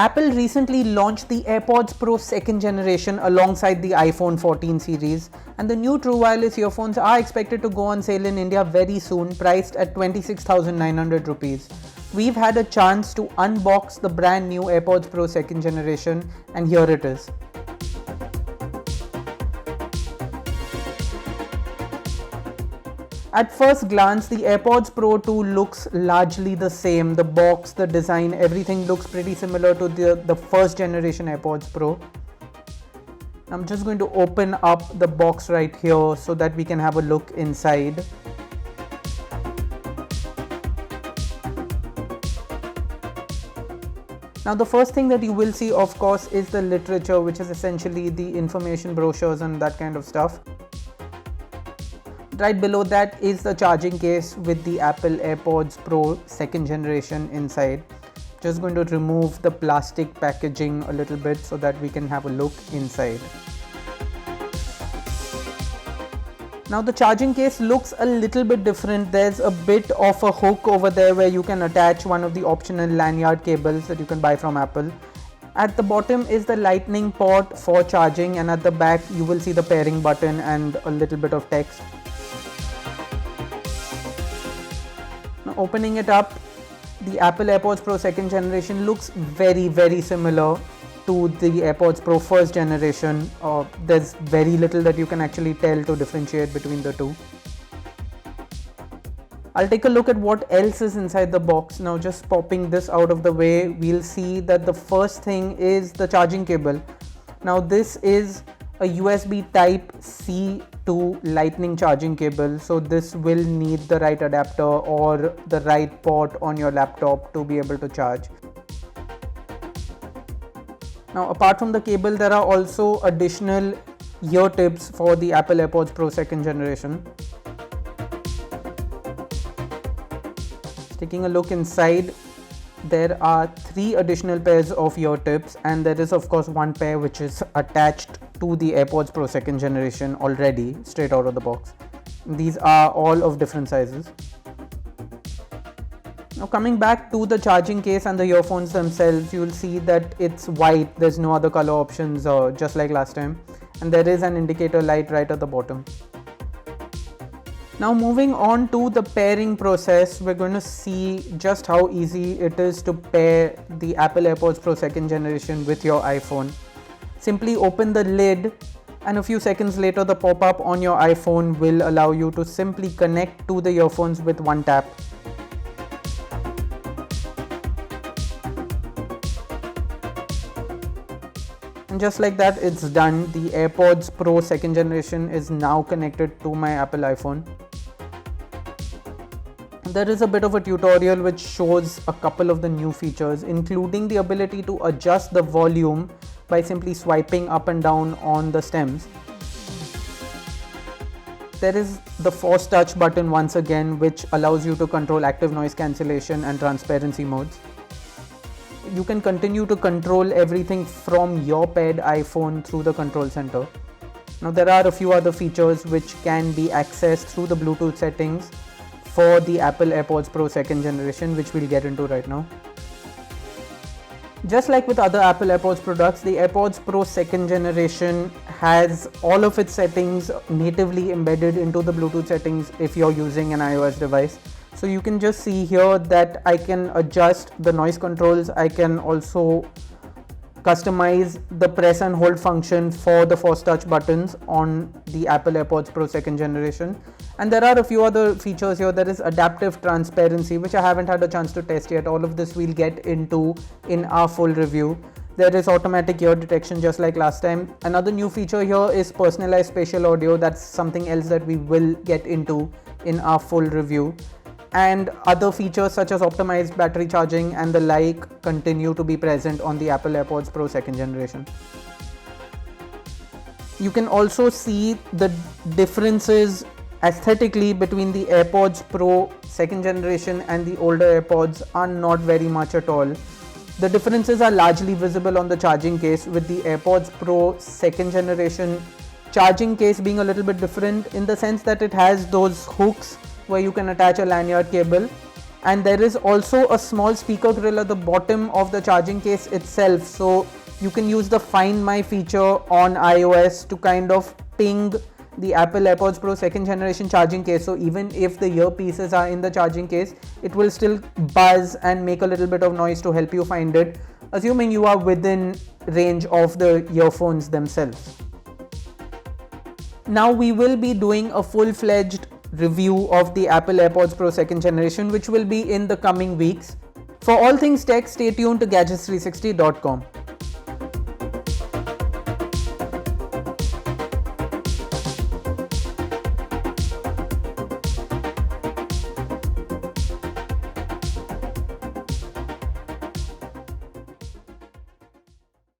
Apple recently launched the AirPods Pro 2nd generation alongside the iPhone 14 series, and the new true wireless earphones are expected to go on sale in India very soon, priced at 26,900 rupees. We've had a chance to unbox the brand new AirPods Pro 2nd generation, and here it is. At first glance, the AirPods Pro 2 looks largely the same. The box, the design, everything looks pretty similar to the first generation AirPods Pro. I'm just going to open up the box right here so that we can have a look inside. Now the first thing that you will see, of course, is the literature, which is essentially the information brochures and that kind of stuff. Right below that is the charging case with the Apple AirPods Pro 2nd generation inside. Just going to remove the plastic packaging a little bit so that we can have a look inside. Now the charging case looks a little bit different. There's a bit of a hook over there where you can attach one of the optional lanyard cables that you can buy from Apple. At the bottom is the lightning port for charging, and at the back you will see the pairing button and a little bit of text. Now opening it up, the Apple AirPods Pro 2nd generation looks very similar to the AirPods Pro 1st generation. There's very little that you can actually tell to differentiate between the two. I'll take a look at what else is inside the box. Now just popping this out of the way, we'll see that the first thing is the charging cable. Now this is a USB Type-C to Lightning charging cable, so this will need the right adapter or the right port on your laptop to be able to charge. Now apart from the cable, there are also additional ear tips for the Apple AirPods Pro 2nd generation. Taking a look inside, there are 3 additional pairs of ear tips, and there is of course one pair which is attached to the AirPods Pro 2nd generation already, straight out of the box. These are all of different sizes. Now coming back to the charging case and the earphones themselves, you will see that it's white. There's no other color options, just like last time, and there is an indicator light right at the bottom. Now moving on to the pairing process, we're going to see just how easy it is to pair the Apple AirPods Pro 2nd generation with your iPhone. Simply open the lid, and a few seconds later the pop-up on your iPhone will allow you to simply connect to the earphones with one tap. And just like that, it's done. The AirPods Pro 2nd generation is now connected to my Apple iPhone. There is a bit of a tutorial which shows a couple of the new features, including the ability to adjust the volume by simply swiping up and down on the stems. There is the Force Touch button once again, which allows you to control active noise cancellation and transparency modes. You can continue to control everything from your paired iPhone through the control center. Now there are a few other features which can be accessed through the Bluetooth settings for the Apple AirPods Pro 2nd generation, which we'll get into right now. Just like with other Apple AirPods products, the AirPods Pro 2nd generation has all of its settings natively embedded into the Bluetooth settings if you're using an iOS device. So you can just see here that I can adjust the noise controls. I can also customize the press and hold function for the Force Touch buttons on the Apple AirPods Pro 2nd generation. And there are a few other features here. There is adaptive transparency, which I haven't had a chance to test yet. All of this we'll get into in our full review. There is automatic ear detection just like last time. Another new feature here is personalized spatial audio. That's something else that we will get into in our full review. And other features such as optimized battery charging and the like continue to be present on the Apple AirPods Pro 2nd generation. You can also see the differences aesthetically between the AirPods Pro 2nd generation and the older AirPods are not very much at all. The differences are largely visible on the charging case, with the AirPods Pro 2nd generation charging case being a little bit different in the sense that it has those hooks where you can attach a lanyard cable, and there is also a small speaker grill at the bottom of the charging case itself, so you can use the Find My feature on iOS to kind of ping the Apple AirPods Pro 2nd generation charging case. So even if the earpieces are in the charging case, it will still buzz and make a little bit of noise to help you find it, assuming you are within range of the earphones themselves. Now we will be doing a full-fledged review of the Apple AirPods Pro 2nd generation, which will be in the coming weeks. For all things tech, stay tuned to Gadgets360.com.